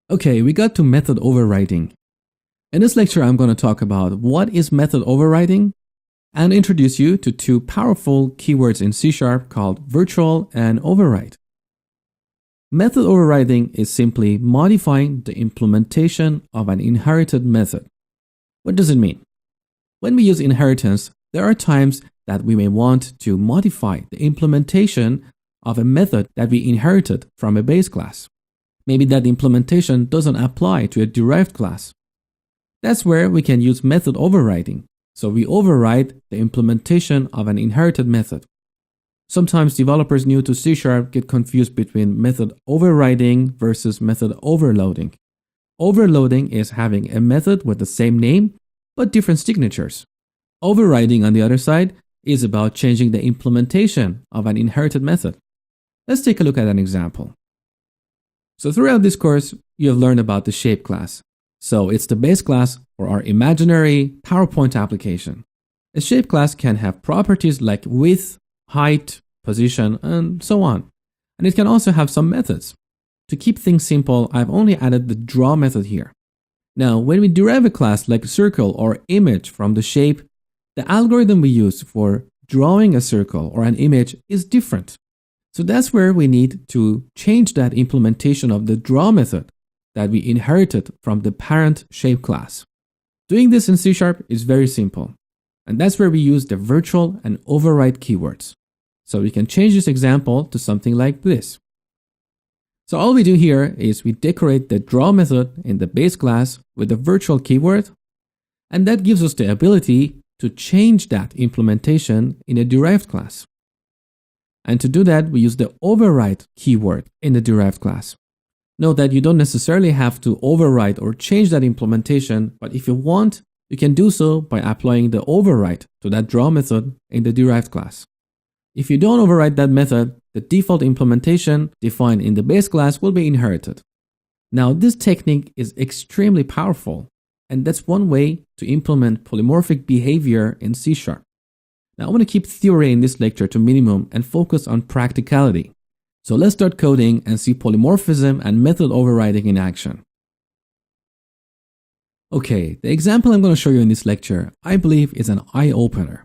Okay, we got to method overriding. In this lecture, I'm going to talk about what is method overriding and introduce you to two powerful keywords in C# called virtual and override. Method overriding is simply modifying the implementation of an inherited method. What does it mean? When we use inheritance, there are times that we may want to modify the implementation of a method that we inherited from a base class. Maybe that implementation doesn't apply to a derived class. That's where we can use method overriding. So we override the implementation of an inherited method. Sometimes developers new to C# get confused between method overriding versus method overloading. Overloading is having a method with the same name but different signatures. Overriding, on the other side, is about changing the implementation of an inherited method. Let's take a look at an example. So throughout this course, you have learned about the shape class. So it's the base class for our imaginary PowerPoint application. A shape class can have properties like width, height, position, and so on. And it can also have some methods. To keep things simple, I've only added the draw method here. Now, when we derive a class like circle or image from the shape, the algorithm we use for drawing a circle or an image is different. So that's where we need to change that implementation of the draw method that we inherited from the parent shape class. Doing this in C# is very simple. And that's where we use the virtual and override keywords. So we can change this example to something like this. So all we do here is we decorate the draw method in the base class with the virtual keyword. And that gives us the ability to change that implementation in a derived class. And to do that, we use the override keyword in the derived class. Note that you don't necessarily have to override or change that implementation, but if you want, you can do so by applying the override to that draw method in the derived class. If you don't override that method, the default implementation defined in the base class will be inherited. Now, this technique is extremely powerful, and that's one way to implement polymorphic behavior in C#. Now, I want to keep theory in this lecture to minimum and focus on practicality. So let's start coding and see polymorphism and method overriding in action. Okay, the example I'm going to show you in this lecture, I believe, is an eye-opener.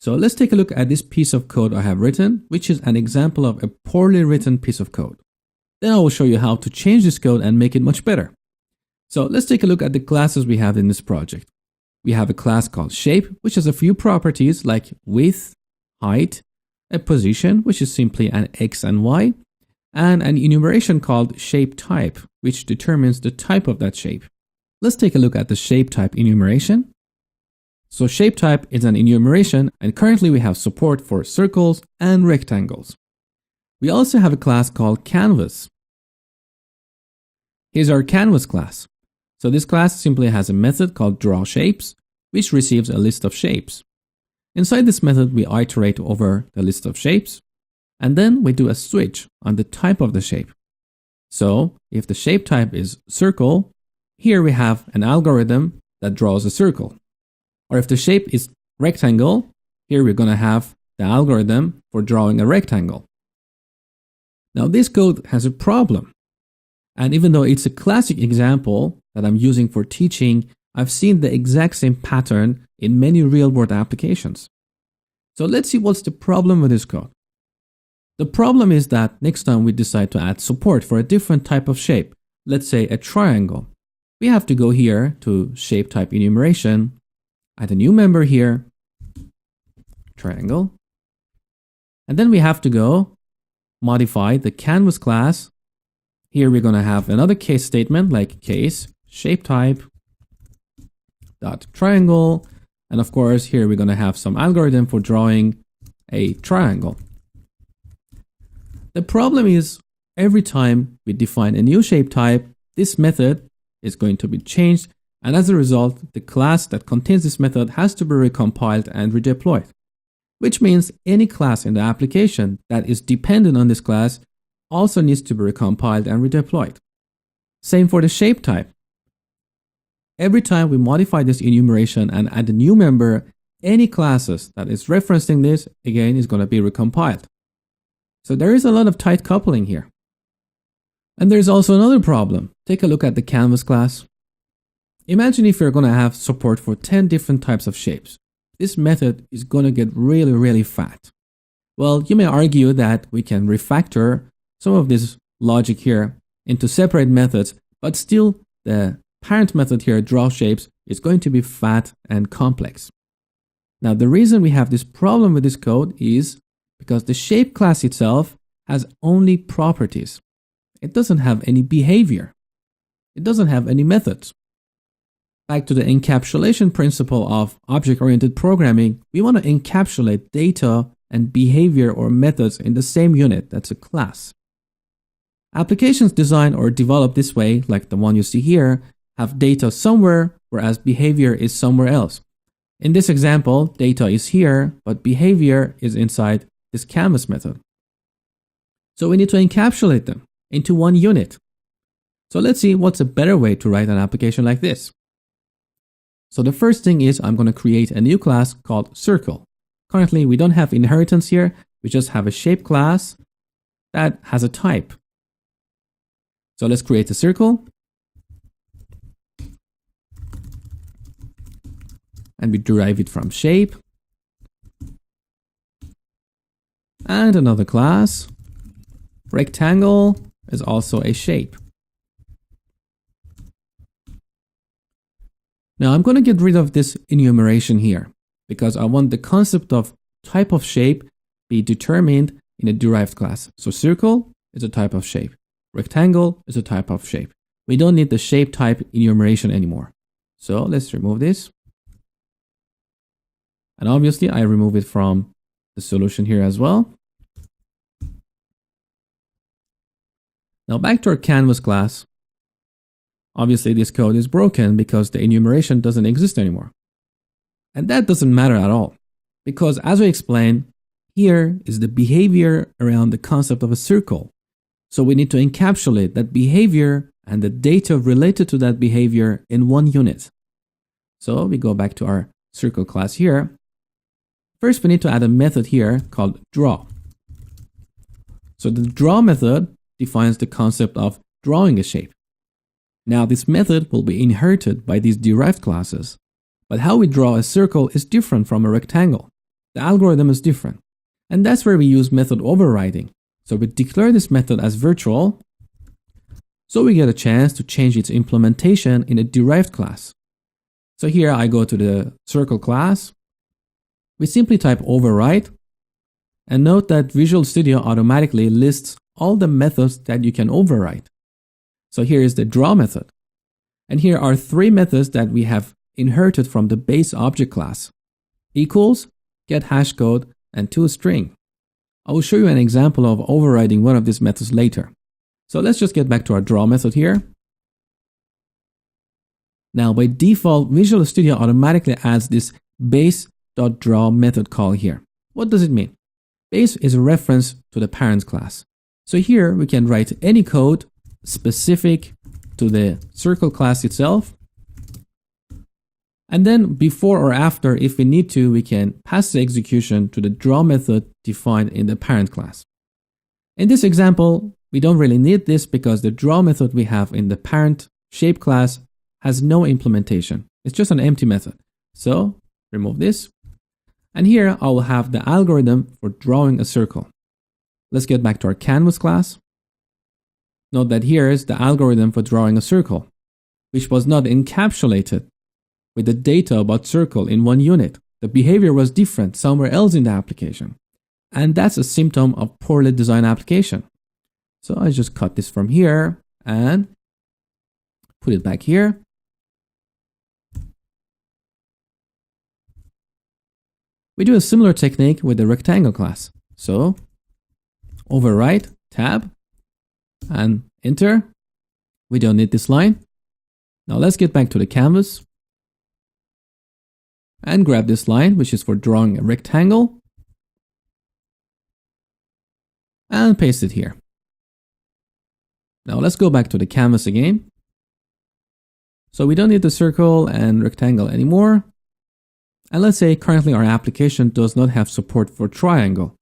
So let's take a look at this piece of code I have written, which is an example of a poorly written piece of code. Then I will show you how to change this code and make it much better. So let's take a look at the classes we have in this project. We have a class called shape, which has a few properties like width, height, a position, which is simply an X and Y, and an enumeration called shape type, which determines the type of that shape. Let's take a look at the shape type enumeration. So shape type is an enumeration, and currently we have support for circles and rectangles. We also have a class called canvas. Here's our canvas class. So this class simply has a method called drawShapes, which receives a list of shapes. Inside this method, we iterate over the list of shapes, and then we do a switch on the type of the shape. So if the shape type is circle, here we have an algorithm that draws a circle. Or if the shape is rectangle, here we're going to have the algorithm for drawing a rectangle. Now this code has a problem. And even though it's a classic example that I'm using for teaching, I've seen the exact same pattern in many real-world applications. So let's see what's the problem with this code. The problem is that next time we decide to add support for a different type of shape, let's say a triangle, we have to go here to shape type enumeration, add a new member here, triangle, and then we have to go modify the canvas class. Here we're going to have another case statement like case shape type dot triangle, and of course here we're going to have some algorithm for drawing a triangle. The problem is every time we define a new shape type, this method is going to be changed, and as a result, the class that contains this method has to be recompiled and redeployed, which means any class in the application that is dependent on this class also needs to be recompiled and redeployed. Same for the shape type. Every time we modify this enumeration and add a new member, any classes that is referencing this, again, is going to be recompiled. So there is a lot of tight coupling here. And there's also another problem. Take a look at the canvas class. Imagine if you're going to have support for 10 different types of shapes. This method is going to get really fat. Well, you may argue that we can refactor some of this logic here into separate methods, but still the parent method here, draw shapes, is going to be fat and complex. Now, the reason we have this problem with this code is because the shape class itself has only properties. It doesn't have any behavior. It doesn't have any methods. Back to the encapsulation principle of object-oriented programming, we want to encapsulate data and behavior or methods in the same unit, that's a class. Applications designed or developed this way, like the one you see here, have data somewhere, whereas behavior is somewhere else. In this example, data is here, but behavior is inside this canvas method. So we need to encapsulate them into one unit. So let's see what's a better way to write an application like this. So the first thing is I'm going to create a new class called circle. Currently, we don't have inheritance here. We just have a shape class that has a type. So let's create a circle. And we derive it from shape. And another class. Rectangle is also a shape. Now I'm going to get rid of this enumeration here because I want the concept of type of shape be determined in a derived class. So circle is a type of shape. Rectangle is a type of shape. We don't need the shape type enumeration anymore. So let's remove this. And obviously I remove it from the solution here as well. Now back to our canvas class. Obviously this code is broken because the enumeration doesn't exist anymore. And that doesn't matter at all. Because as I explained, here is the behavior around the concept of a circle. So we need to encapsulate that behavior and the data related to that behavior in one unit. So we go back to our circle class here. First, we need to add a method here called draw. So the draw method defines the concept of drawing a shape. Now this method will be inherited by these derived classes. But how we draw a circle is different from a rectangle. The algorithm is different. And that's where we use method overriding. So we declare this method as virtual, so we get a chance to change its implementation in a derived class. So here I go to the circle class. We simply type override, and note that Visual Studio automatically lists all the methods that you can override. So here is the draw method. And here are three methods that we have inherited from the base object class: equals, get hashcode, and toString. I will show you an example of overriding one of these methods later. So let's just get back to our draw method here. Now by default, Visual Studio automatically adds this base.draw method call here. What does it mean? Base is a reference to the parent class. So here we can write any code specific to the circle class itself. And then before or after, if we need to, we can pass the execution to the draw method defined in the parent class. In this example, we don't really need this because the draw method we have in the parent shape class has no implementation. It's just an empty method. So remove this. And here I will have the algorithm for drawing a circle. Let's get back to our canvas class. Note that here is the algorithm for drawing a circle, which was not encapsulated with the data about circle in one unit. The behavior was different somewhere else in the application. And that's a symptom of poorly designed application. So I just cut this from here and put it back here. We do a similar technique with the rectangle class. So overwrite, tab, and enter. We don't need this line. Now let's get back to the canvas and grab this line, which is for drawing a rectangle, and paste it here. Now let's go back to the canvas again. So we don't need the circle and rectangle anymore. And let's say currently our application does not have support for triangle.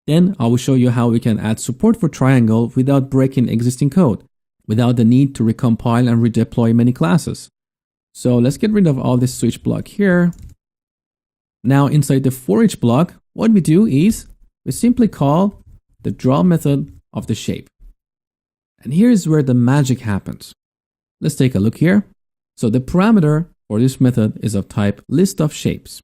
Then I will show you how we can add support for triangle without breaking existing code. without the need to recompile and redeploy many classes. So let's get rid of all this switch block here. Now inside the for each block, what we do is we simply call the draw method of the shape. And here's where the magic happens. Let's take a look here. So the parameter for this method is of type list of shapes.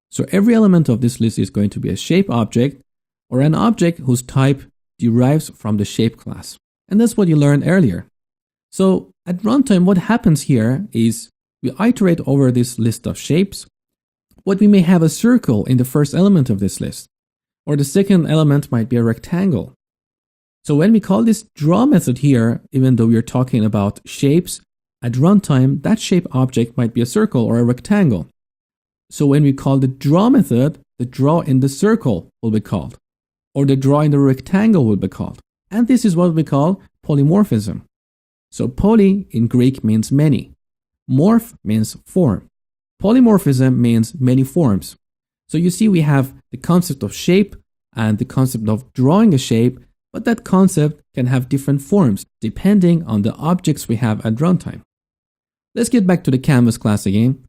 So every element of this list is going to be a shape object or an object whose type derives from the shape class. And that's what you learned earlier. So at runtime, what happens here is we iterate over this list of shapes, but we may have a circle in the first element of this list, or the second element might be a rectangle. So when we call this draw method here, even though we're talking about shapes, at runtime, that shape object might be a circle or a rectangle. So when we call the draw method, the draw in the circle will be called, or the draw in the rectangle will be called. And this is what we call polymorphism. So poly in Greek means many. Morph means form. Polymorphism means many forms. So you see we have the concept of shape and the concept of drawing a shape, but that concept can have different forms depending on the objects we have at runtime. Let's get back to the canvas class again.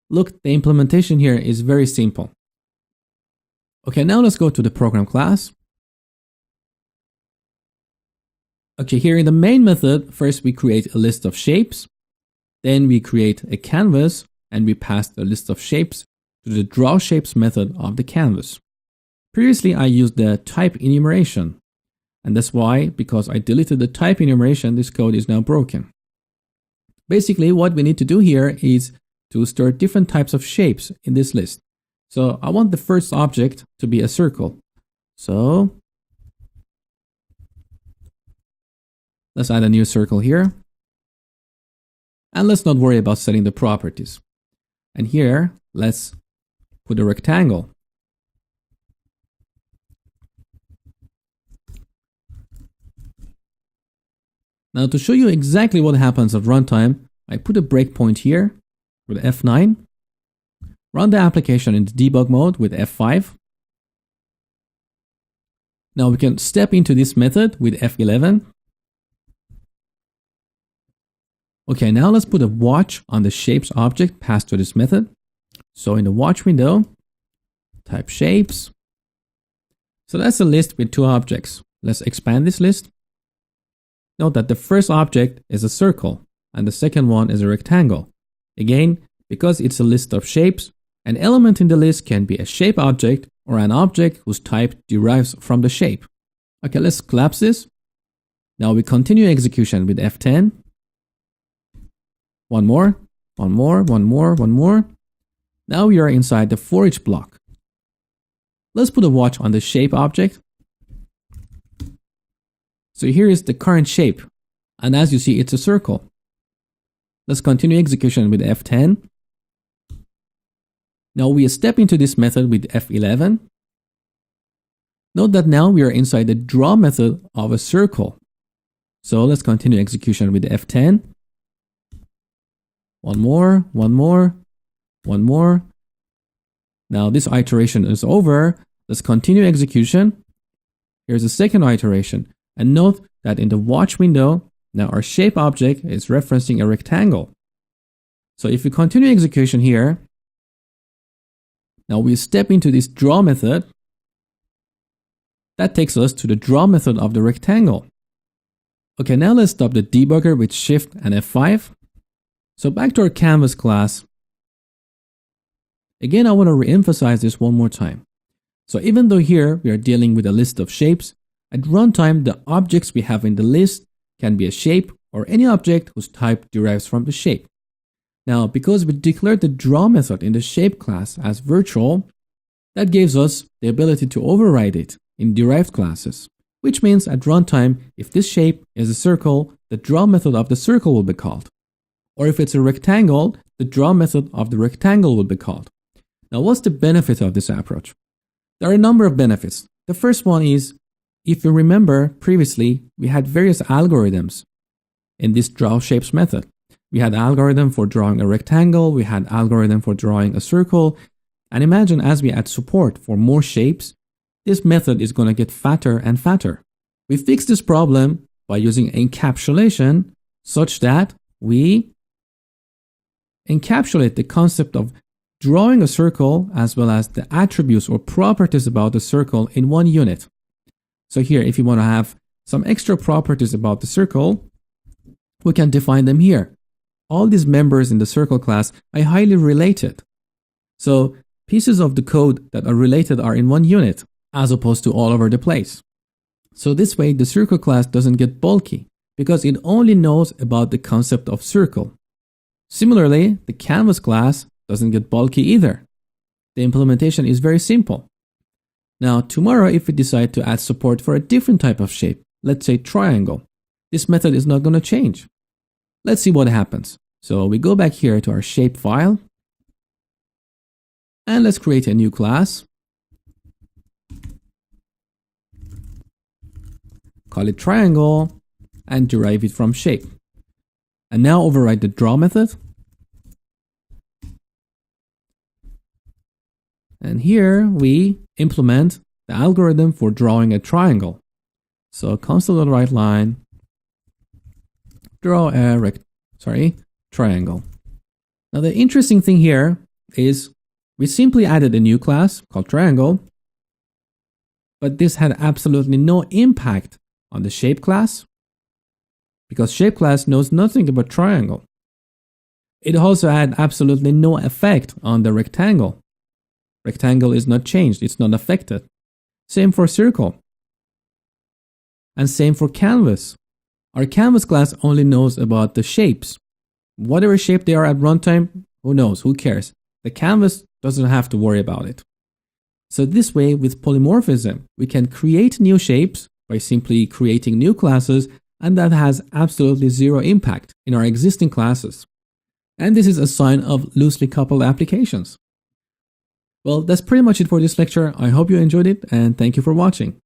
Look, the implementation here is very simple. Okay, now let's go to the program class. Okay, here in the main method, first we create a list of shapes. Then we create a canvas and we pass the list of shapes to the draw shapes method of the canvas. Previously, I used the type enumeration. And that's why, because I deleted the type enumeration, this code is now broken. Basically, what we need to do here is to store different types of shapes in this list. So I want the first object to be a circle. So let's add a new circle here. And let's not worry about setting the properties. And here, let's put a rectangle. Now to show you exactly what happens at runtime, I put a breakpoint here with F9. Run the application in the debug mode with F5. Now we can step into this method with F11. Okay, now let's put a watch on the shapes object passed to this method. So in the watch window, type shapes. So that's a list with two objects. Let's expand this list. Note that the first object is a circle and the second one is a rectangle. Again, because it's a list of shapes, an element in the list can be a shape object or an object whose type derives from the shape. Okay, let's collapse this. Now we continue execution with F10. One more. Now we are inside the for each block. Let's put a watch on the shape object. So here is the current shape. And as you see, it's a circle. Let's continue execution with F10. Now we step into this method with F11. Note that now we are inside the draw method of a circle. So let's continue execution with F10. One more. Now this iteration is over. Let's continue execution. Here's the second iteration. And note that in the watch window, now our shape object is referencing a rectangle. So if we continue execution here, now we step into this draw method. That takes us to the draw method of the rectangle. Okay, now let's stop the debugger with Shift and F5. So back to our canvas class. Again, I want to re-emphasize this one more time. So even though here we are dealing with a list of shapes, at runtime, the objects we have in the list can be a shape or any object whose type derives from the shape. Now, because we declared the draw method in the shape class as virtual, that gives us the ability to override it in derived classes, which means at runtime, if this shape is a circle, the draw method of the circle will be called. Or if it's a rectangle, the draw method of the rectangle will be called. Now, what's the benefit of this approach? There are a number of benefits. The first one is, if you remember previously, we had various algorithms in this draw shapes method. We had algorithm for drawing a rectangle, we had algorithm for drawing a circle, and imagine as we add support for more shapes, this method is going to get fatter and fatter. We fixed this problem by using encapsulation such that we encapsulate the concept of drawing a circle as well as the attributes or properties about the circle in one unit. So here, if you want to have some extra properties about the circle, we can define them here. All these members in the circle class are highly related. So pieces of the code that are related are in one unit as opposed to all over the place. So this way, the circle class doesn't get bulky because it only knows about the concept of circle. Similarly, the canvas class doesn't get bulky either. The implementation is very simple. Now, tomorrow, if we decide to add support for a different type of shape, let's say triangle, this method is not going to change. Let's see what happens. So we go back here to our shape file, and let's create a new class. Call it triangle and derive it from shape. And now override the draw method. And here we implement the algorithm for drawing a triangle. So console.writeLine, draw a triangle. Now the interesting thing here is we simply added a new class called triangle, but this had absolutely no impact on the shape class because shape class knows nothing about triangle. It also had absolutely no effect on the rectangle. Rectangle is not changed, it's not affected. Same for circle. And same for canvas. Our canvas class only knows about the shapes. Whatever shape they are at runtime, who knows, who cares? The canvas doesn't have to worry about it. So this way, with polymorphism, we can create new shapes by simply creating new classes, and that has absolutely zero impact in our existing classes. And this is a sign of loosely coupled applications. Well, that's pretty much it for this lecture. I hope you enjoyed it, and thank you for watching.